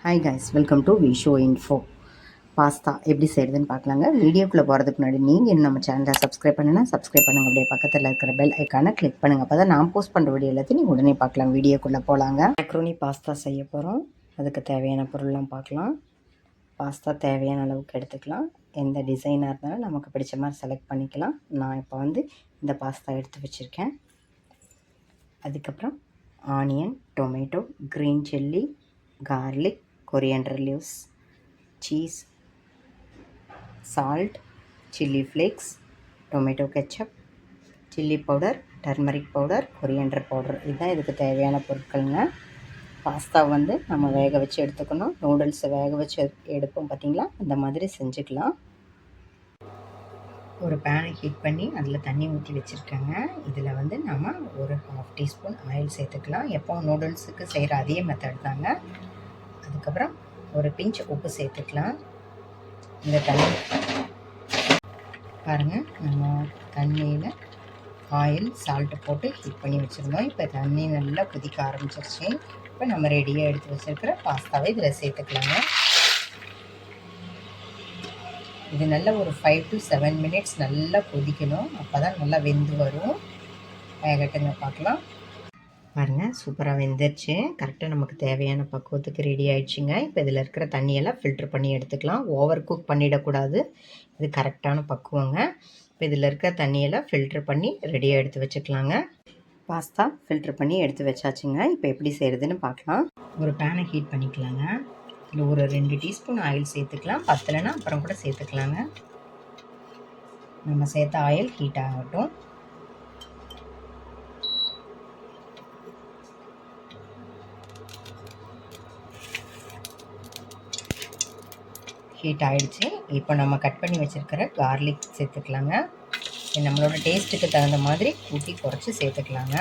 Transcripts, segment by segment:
Hi guys, welcome to விஷோ info. Pasta எப்படி செய்கிறதுன்னு பார்க்கலாங்க. வீடியோக்குள்ளே போகிறதுக்கு முன்னாடி நீங்கள் இன்னும் நம்ம சேனலை சப்ஸ்கிரைப் பண்ணுங்கள். அப்படியே பக்கத்தில் இருக்கிற பெல் ஐக்கானை கிளிக் பண்ணுங்கள். அப்போ தான் நான் போஸ்ட் பண்ணுற வீடியோ எல்லாத்தையும் நீங்கள் உடனே பார்க்கலாம். வீடியோக்குள்ளே போகலாங்க. மேக்ரோனி பாஸ்தா செய்ய போகிறோம். அதுக்கு தேவையான பொருள்லாம் பார்க்கலாம். பாஸ்தா தேவையான அளவுக்கு எடுத்துக்கலாம். எந்த டிசைனாக இருந்தாலும் நமக்கு பிடிச்ச மாதிரி செலக்ட் பண்ணிக்கலாம். நான் இப்போ இந்த பாஸ்தா எடுத்து வச்சுருக்கேன். அதுக்கப்புறம் onion, tomato, green chilli, garlic, coriander leaves, cheese, salt, chili flakes, tomato ketchup, chili powder, turmeric powder, coriander powder. இதுதான் இதுக்கு தேவையான பொருட்களுங்க. பாஸ்தா நம்ம வேக வச்சு எடுத்துக்கணும். நூடுல்ஸை வேக வச்சு எடுப்போம் பார்த்திங்களா, அந்த மாதிரி செஞ்சுக்கலாம். ஒரு பேனை ஹீட் பண்ணி அதில் தண்ணி ஊற்றி வச்சுருக்கேங்க. இதில் நம்ம ஒரு 1/2 டீஸ்பூன் ஆயில் சேர்த்துக்கலாம். எப்போ நூடுல்ஸுக்கு செய்கிற அதே மெத்தட் தாங்க. அதுக்கப்புறம் ஒரு பிஞ்ச் உப்பு சேர்த்துக்கலாம். இந்த தண்ணி பாருங்கள், நம்ம தண்ணியில் ஆயில் சால்ட்டு போட்டு ஹீட் பண்ணி வச்சுருந்தோம். இப்போ தண்ணி நல்லா கொதிக்க ஆரம்பிச்சிருச்சு. இப்போ நம்ம ரெடியாக எடுத்து வச்சுருக்கிற பாஸ்தாவை இதில் சேர்த்துக்கலாங்க. இது நல்லா ஒரு 5 to 7 மினிட்ஸ் நல்லா கொதிக்கணும். அப்போ தான் நல்லா வெந்து வரும். வேகட்டுங்க, பார்க்கலாம். பாருங்கள், சூப்பராக வெந்துருச்சு. கரெக்டாக நமக்கு தேவையான பக்குவத்துக்கு ரெடி ஆகிடுச்சிங்க. இப்போ இதில் இருக்கிற தண்ணியெல்லாம் ஃபில்ட்ரு பண்ணி எடுத்துக்கலாம். ஓவர் குக் பண்ணிடக்கூடாது. இது கரெக்டான பக்குவங்க. இப்போ இதில் இருக்கிற தண்ணியெல்லாம் ஃபில்ட்ரு பண்ணி ரெடியாக எடுத்து வச்சுக்கலாங்க. பாஸ்தா ஃபில்ட்ரு பண்ணி எடுத்து வச்சாச்சுங்க. இப்போ எப்படி செய்கிறதுன்னு பார்க்கலாம். ஒரு பேனை ஹீட் பண்ணிக்கலாங்க. இதில் ஒரு 2 டீஸ்பூன் ஆயில் சேர்த்துக்கலாம். பத்தலைன்னா அப்புறம் கூட சேர்த்துக்கலாங்க. நம்ம சேர்த்த ஆயில் ஹீட் ஆகட்டும். ஹீட் ஆகிடுச்சு. இப்போ நம்ம கட் பண்ணி வச்சுருக்கிற கார்லிக் சேர்த்துக்கலாங்க. நம்மளோட டேஸ்ட்டுக்கு தகுந்த மாதிரி கூட்டி குறைச்சி சேர்த்துக்கலாங்க.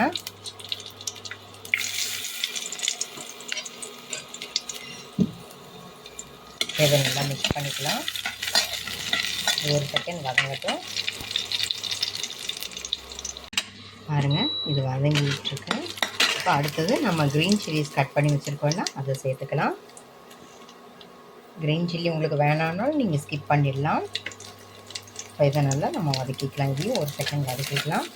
இதை நல்லா மிக்ஸ் பண்ணிக்கலாம். ஒரு செகண்ட் வதங்கட்டும். பாருங்கள், இது வதங்கிட்டுருக்கு. இப்போ அடுத்தது நம்ம க்ரீன் சில்லிஸ் கட் பண்ணி வச்சுருக்கோம்னா அதை சேர்த்துக்கலாம். க்ரீன் சில்லி உங்களுக்கு வேணான்னாலும் நீங்கள் ஸ்கிப் பண்ணிடலாம். இப்போ இதை நல்லா நம்ம வதக்கிக்கலாம். இதையும் ஒரு செகண்ட் வதக்கிக்கலாம்.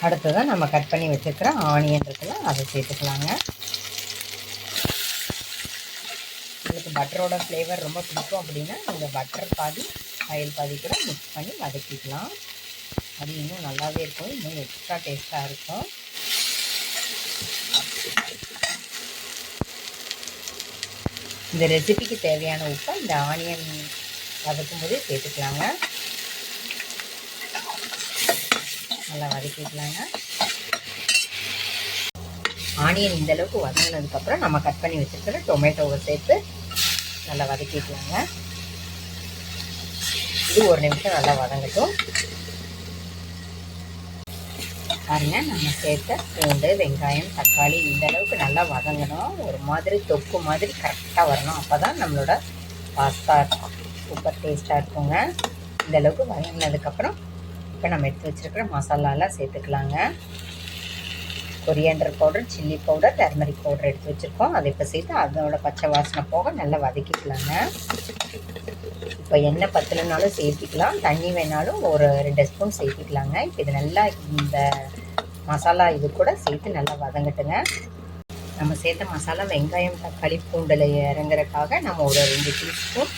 அடுத்ததாக நம்ம கட் பண்ணி வச்சுருக்கிற ஆனியன் இருக்குல்ல, அதை சேர்த்துக்கலாங்க. உங்களுக்கு பட்டரோட ஃப்ளேவர் ரொம்ப பிடிக்கும் அப்படின்னா நீங்கள் பட்டர் பாதி ஆயில் பாதி கூட மிக்ஸ் பண்ணி வதக்கிக்கலாம். அது இன்னும் நல்லாவே இருக்கும், இன்னும் எக்ஸ்ட்ரா டேஸ்ட்டாக இருக்கும். இந்த ரெசிபிக்கு தேவையான உப்பை இந்த ஆனியன் வதக்கும் போதே சேர்த்துக்கலாங்க. நல்லா வதக்கிக்கலாங்க. ஆனியன் இந்தளவுக்கு வதங்கினதுக்கப்புறம் நம்ம கட் பண்ணி வச்சுருக்கிற டொமேட்டோவை சேர்த்து நல்லா வதக்கிக்கலாங்க. இது ஒரு நிமிஷம் நல்லா வதங்கட்டும். பாருங்கள், நம்ம சேர்த்த பூண்டு, வெங்காயம், தக்காளி இந்தளவுக்கு நல்லா வதங்கணும். ஒரு மாதிரி தொக்கு மாதிரி கரெக்டாக வரணும். அப்போ தான் நம்மளோட பாஸ்தா சூப்பர் டேஸ்ட்டாக இருக்குங்க. இந்தளவுக்கு வதங்கினதுக்கப்புறம் இப்போ நம்ம எடுத்து வச்சுருக்கிற மசாலாலாம் சேர்த்துக்கலாங்க. Coriander powder, chilli powder, turmeric powder எடுத்து வச்சுருக்கோம். அதை இப்போ சேர்த்து அதோட பச்சை வாசனை போக நல்லா வதக்கிக்கலாங்க. இப்போ எண்ணெய் பத்தலைனாலும் சேர்த்திக்கலாம், தண்ணி வேணாலும் ஒரு 2 ஸ்பூன் சேர்த்திக்கலாங்க. இப்போ இது நல்லா இந்த மசாலா இது கூட சேர்த்து நல்லா வதங்கட்டுங்க. நம்ம சேர்த்த மசாலா வெங்காயம், தக்காளி, பூண்டில் இறங்குறதுக்காக நம்ம ஒரு 2 டீஸ்பூன்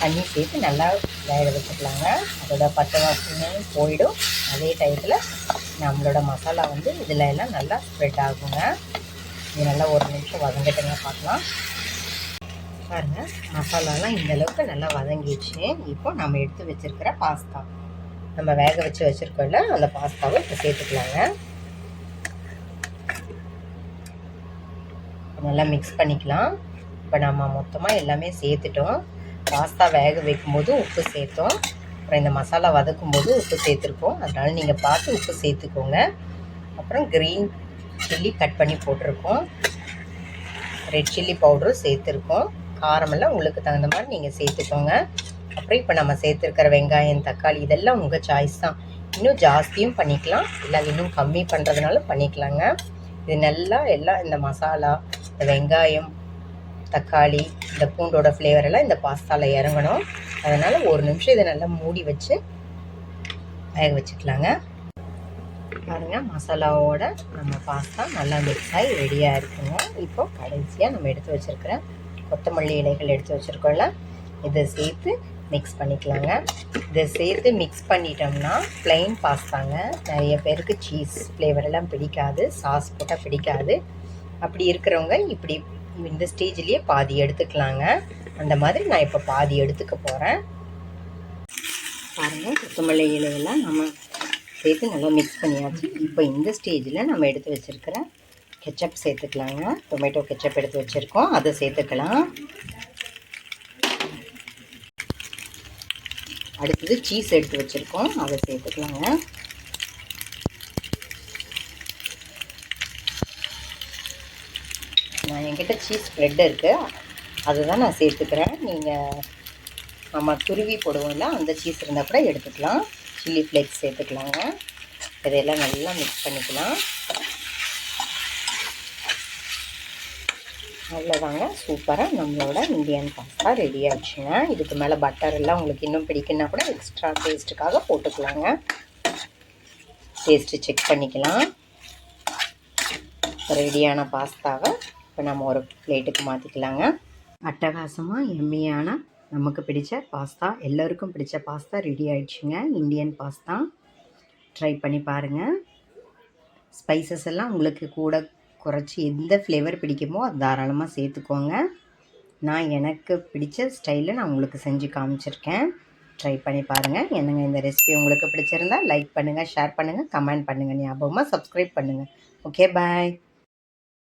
தண்ணி சேர்த்து நல்லா வேக வச்சுக்கலாங்க. அதோட பச்சை வாசனையும் போயிடும். அதே டயத்தில் நம்மளோட மசாலா இதில் எல்லாம் நல்லா ஸ்ப்ரெட் ஆகுங்க. இது நல்லா ஒரு நிமிஷம் வதங்கட்டுங்க, பார்க்கலாம். பாருங்கள், மசாலாலாம் இந்தளவுக்கு நல்லா வதங்கிடுச்சு. இப்போ நம்ம எடுத்து வச்சுருக்கிற பாஸ்தா, நம்ம வேக வச்சு வச்சுருக்கோம்ல, அந்த பாஸ்தாவை இப்போ சேர்த்துக்கலாங்க. நல்லா மிக்ஸ் பண்ணிக்கலாம். இப்போ நம்ம மொத்தமாக எல்லாமே சேர்த்துட்டோம். பாஸ்தா வேக வைக்கும்போது உப்பு சேர்த்தோம். அப்புறம் இந்த மசாலா வதக்கும் போது உப்பு சேர்த்துருக்கோம். அதனால் நீங்கள் பார்த்து உப்பு சேர்த்துக்கோங்க. அப்புறம் க்ரீன் சில்லி கட் பண்ணி போட்டிருக்கோம். ரெட் சில்லி பவுடரும் சேர்த்துருக்கோம். காரமெல்லாம் உங்களுக்கு தகுந்த மாதிரி நீங்கள் சேர்த்துக்கோங்க. அப்புறம் இப்போ நம்ம சேர்த்துருக்கிற வெங்காயம், தக்காளி இதெல்லாம் உங்கள் சாய்ஸ் தான். இன்னும் ஜாஸ்தியும் பண்ணிக்கலாம், இல்லை இன்னும் கம்மி பண்ணுறதுனாலும் பண்ணிக்கலாங்க. இது நல்லா எல்லாம் இந்த மசாலா, இந்த வெங்காயம், தக்காளி, இந்த பூண்டோட ஃப்ளேவர் எல்லாம் இந்த பாஸ்தாவில் இறங்கணும். அதனால் 1 நிமிஷம் இதை நல்லா மூடி வச்சு வேக வச்சுக்கலாங்க. பாருங்கள், மசாலாவோட நம்ம பாஸ்தா நல்லா மிக்ஸ் ஆகி ரெடியாக இருக்குங்க. இப்போ கடைசியாக நம்ம எடுத்து வச்சுருக்கிற கொத்தமல்லி இலைகள் எடுத்து வச்சுருக்கோம்ல, இதை சேர்த்து மிக்ஸ் பண்ணிக்கலாங்க. இதை சேர்த்து மிக்ஸ் பண்ணிட்டோம்னா ப்ளைன் பாஸ்தாங்க. நிறைய பேருக்கு சீஸ் ஃப்ளேவர் எல்லாம் பிடிக்காது, சாஸ் போட்டால் பிடிக்காது. அப்படி இருக்கிறவங்க இப்படி இந்த ஸ்டேஜ்லேயே பாதி எடுத்துக்கலாங்க. அந்த மாதிரி நான் இப்போ பாதி எடுத்துக்க போகிறேன். பாருங்கள், கொத்தமல்லி இலையெல்லாம் நம்ம சேர்த்து நல்லா மிக்ஸ் பண்ணியாச்சு. இப்போ இந்த ஸ்டேஜில் நம்ம எடுத்து வச்சுருக்கிற கெச்சப் சேர்த்துக்கலாங்க. டொமேட்டோ கெச்சப் எடுத்து வச்சுருக்கோம், அதை சேர்த்துக்கலாம். அடுத்தது சீஸ் எடுத்து வச்சுருக்கோம், அதை சேர்த்துக்கலாங்க. நான் என்கிட்ட சீஸ் ஸ்ப்ரெட் இருக்குது, அதுதான் நான் சேர்த்துக்கிறேன். நீங்கள் நம்ம துருவி போடுவோம்ல, அந்த சீஸ் இருந்தால் கூட எடுத்துக்கலாம். சில்லி ஃப்ளேக்ஸ் சேர்த்துக்கலாங்க. இதையெல்லாம் நல்லா மிக்ஸ் பண்ணிக்கலாம். அவ்வளோதாங்க, சூப்பராக நம்மளோட இந்தியன் பாஸ்தா ரெடி ஆச்சுங்க. இதுக்கு மேலே பட்டர் எல்லாம் உங்களுக்கு இன்னும் பிடிக்குன்னா கூட எக்ஸ்ட்ரா டேஸ்ட்டுக்காக போட்டுக்கலாங்க. டேஸ்ட்டு செக் பண்ணிக்கலாம். ரெடியான பாஸ்தாவை இப்போ நம்ம ஒரு பிளேட்டுக்கு மாற்றிக்கலாங்க. அட்டகாசமாக எம்மியான நமக்கு பிடிச்ச பாஸ்தா, எல்லோருக்கும் பிடிச்ச பாஸ்தா ரெடி ஆயிடுச்சுங்க. இந்தியன் பாஸ்தா ட்ரை பண்ணி பாருங்கள். ஸ்பைசஸ் எல்லாம் உங்களுக்கு கூட குறைச்சி எந்த ஃப்ளேவர் பிடிக்குமோ அது தாராளமாக சேர்த்துக்கோங்க. நான் எனக்கு பிடிச்ச ஸ்டைலில் நான் உங்களுக்கு செஞ்சு காமிச்சிருக்கேன். ட்ரை பண்ணி பாருங்கள். என்னங்க இந்த ரெசிபி உங்களுக்கு பிடிச்சிருந்தா லைக் பண்ணுங்கள், ஷேர் பண்ணுங்கள், கமெண்ட் பண்ணுங்கள். ஞாபகமாக சப்ஸ்கிரைப் பண்ணுங்கள். ஓகே, பாய்.